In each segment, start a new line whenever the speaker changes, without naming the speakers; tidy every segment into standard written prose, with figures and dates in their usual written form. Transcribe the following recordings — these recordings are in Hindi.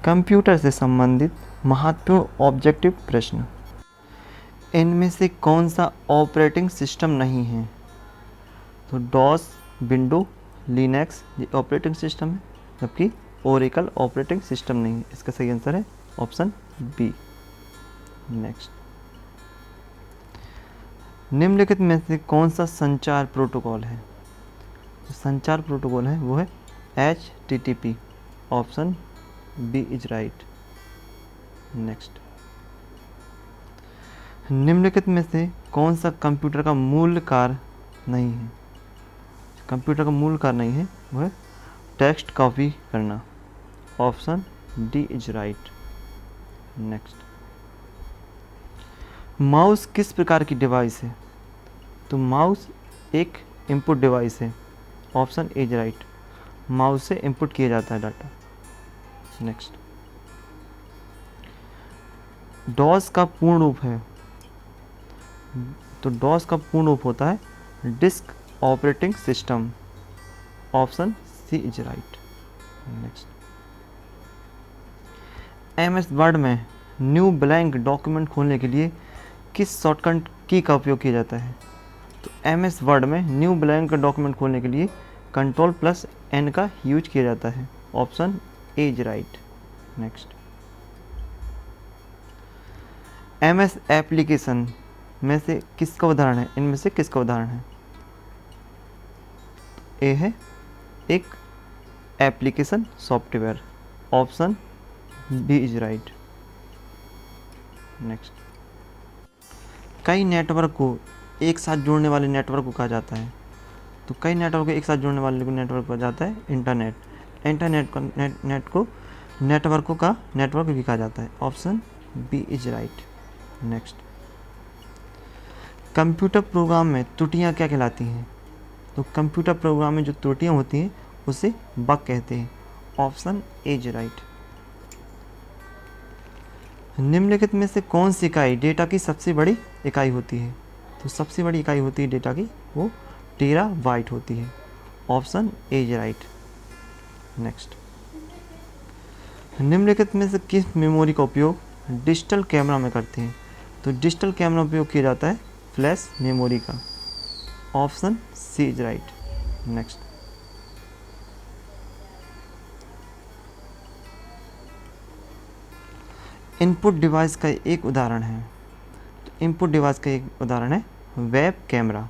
कंप्यूटर से संबंधित महत्वपूर्ण ऑब्जेक्टिव प्रश्न। इनमें से कौन सा ऑपरेटिंग सिस्टम नहीं है? तो डॉस, विंडो, लिनक्स ये ऑपरेटिंग सिस्टम है, जबकि ओरेकल ऑपरेटिंग सिस्टम नहीं है। इसका सही आंसर है ऑप्शन बी। नेक्स्ट, निम्नलिखित में से कौन सा संचार प्रोटोकॉल है? जो संचार प्रोटोकॉल है वो है HTTP। Option B is right. Next, निम्नलिखित में से कौन सा कंप्यूटर का मूल कार्य नहीं है? कंप्यूटर का मूल कार्य नहीं है वो है टेक्स्ट कॉपी करना। Option D is right. Next, mouse किस प्रकार की डिवाइस है? तो माउस एक इनपुट डिवाइस है। Option A is right. Mouse से इनपुट किया जाता है डाटा। नेक्स्ट, डॉस का पूर्ण रूप है? तो डॉस का पूर्ण रूप होता है disk operating system. Option C is right. Next, MS Word में न्यू ब्लैंक डॉक्यूमेंट खोलने के लिए किस शॉर्टकट की का उपयोग किया जाता है? तो MS वर्ड में न्यू ब्लैंक डॉक्यूमेंट खोलने के लिए Ctrl+N का यूज किया जाता है। Option A is right. Next, MS application में से किसका उदाहरण है? इनमें से किसका उदाहरण है? ए है एक application software. Option B is right. Next, कई नेटवर्क को एक साथ जोड़ने वाले नेटवर्क को कहा जाता है? तो कई नेटवर्क को एक साथ जोड़ने वाले नेटवर्क को कहा जाता है इंटरनेट। इंटरनेट को नेटवर्कों का नेटवर्क भी कहा जाता है। Option B is right. Next, computer program में त्रुटियां क्या कहलाती हैं? तो कंप्यूटर प्रोग्राम में जो त्रुटियां होती हैं उसे बग कहते हैं। Option A is right. निम्नलिखित में से कौन सी इकाई डेटा की सबसे बड़ी इकाई होती है? तो सबसे बड़ी इकाई होती है डेटा की वो टेराबाइट होती है। Option A is right. Next, निम्नलिखित में से किस मेमोरी का उपयोग डिजिटल कैमरा में करते हैं? तो डिजिटल कैमरा उपयोग किया जाता है फ्लैश मेमोरी का। Option C is right. Next, input device का एक उदाहरण है? तो इनपुट डिवाइस का एक उदाहरण है web camera.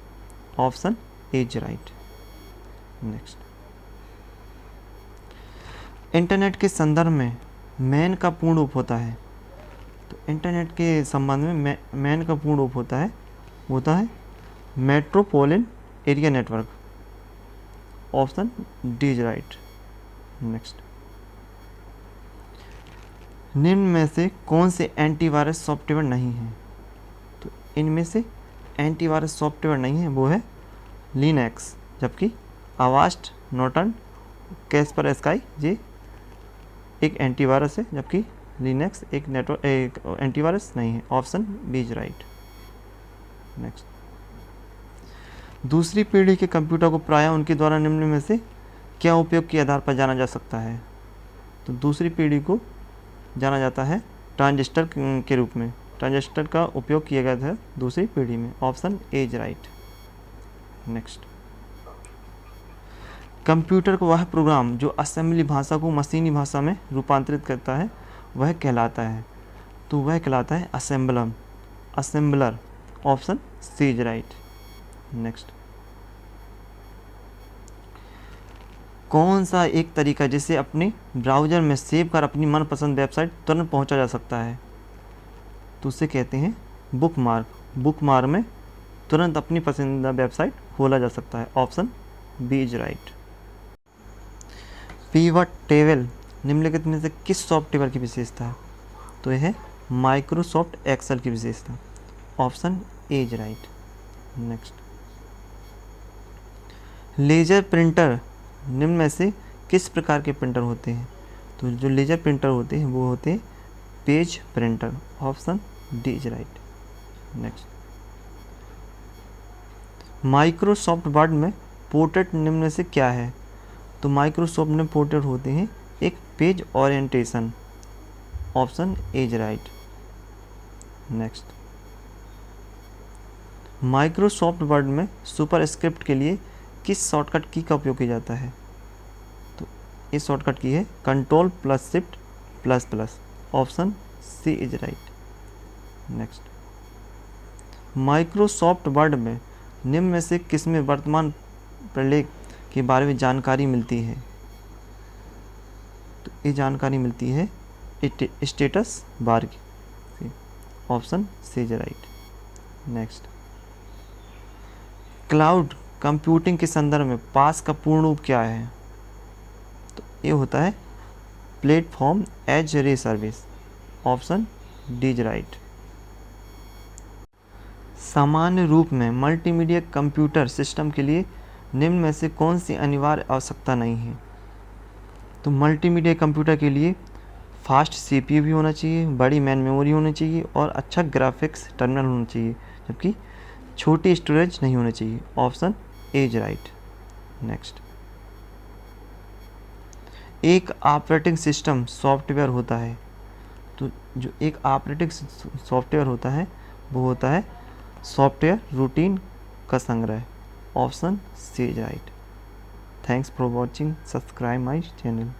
Option A is right. Next, internet के संदर्भ में मैन का पूर्ण रूप होता है? तो इंटरनेट के संबंध में मैन का पूर्ण रूप होता है metropolitan area network. Option D is right. Next, निम्न में से कौन से एंटीवायरस सॉफ्टवेयर नहीं है? तो इनमें से एंटीवायरस सॉफ्टवेयर नहीं है वो है लिनक्स, जबकि अवास्ट, नॉर्टन, कैस्परस्काई ये एक एंटीवायरस है, जबकि लिनक्स एक एंटीवायरस नहीं है। Option B is right. Next, दूसरी पीढ़ी के कंप्यूटर को प्रायः उनके द्वारा निम्न में से क्या उपयोग के आधार पर जाना जा सकता है? तो दूसरी पीढ़ी को जाना जाता है ट्रांजिस्टर के रूप में। ट्रांजिस्टर का उपयोग किया गया था दूसरी पीढ़ी में। Option A is right. Next, computer को वह प्रोग्राम जो असेंबली भाषा को मशीनी भाषा में रूपांतरित करता है वह कहलाता है? तो वह कहलाता है assembler. Option C is right. Next, कौन सा एक तरीका जिसे अपने ब्राउज़र में सेव कर अपनी मनपसंद वेबसाइट तुरंत पहुंचा जा सकता है? तो उसे कहते हैं बुकमार्क। बुकमार्क में तुरंत अपनी पसंदीदा वेबसाइट खोला जा सकता है। Option B is right. Pivot table निम्नलिखित में से किस सॉफ्टवेयर की विशेषता है? तो यह है माइक्रोसॉफ्ट एक्सेल की विशेषता। Option A is right. Next, laser printer निम्न में से किस प्रकार के प्रिंटर होते हैं? तो जो लेजर प्रिंटर होते हैं वो होते हैं page printer. Option D is right. Next, Microsoft Word में पोर्ट्रेट निम्न में से क्या है? तो माइक्रोसॉफ्ट में पोर्ट्रेट होते हैं एक page orientation. Option is right. Next, Microsoft Word में सुपरस्क्रिप्ट के लिए किस शॉर्टकट की का उपयोग किया जाता है? तो इस शॉर्टकट की है control plus shift plus plus, option C is right. Next, Microsoft Word में निम्न में से किसमें वर्तमान प्रलेख के बारे में जानकारी मिलती है? तो ये जानकारी मिलती है स्टेटस बार की, option C is right. Next, cloud computing के संदर्भ में पास का पूर्ण रूप क्या है? तो ये होता है platform as a service, option D is right. सामान्य रूप में मल्टीमीडिया कंप्यूटर सिस्टम के लिए निम्न में से कौन सी अनिवार्य आवश्यकता नहीं है? तो मल्टीमीडिया कंप्यूटर के लिए फास्ट सीपीयू भी होना चाहिए, बड़ी मैन मेमोरी होनी चाहिए और अच्छा ग्राफिक्स टर्मिनल होना चाहिए, जबकि छोटी स्टोरेज नहीं होनी चाहिए, option A is right. Next, एक ऑपरेटिंग सिस्टम सॉफ्टवेयर होता है, तो जो एक ऑपरेटिंग सॉफ्टवेयर होता है वो होता है सॉफ्टवेयर रूटीन का संग्रह, option C is right. Thanks for watching, subscribe my channel.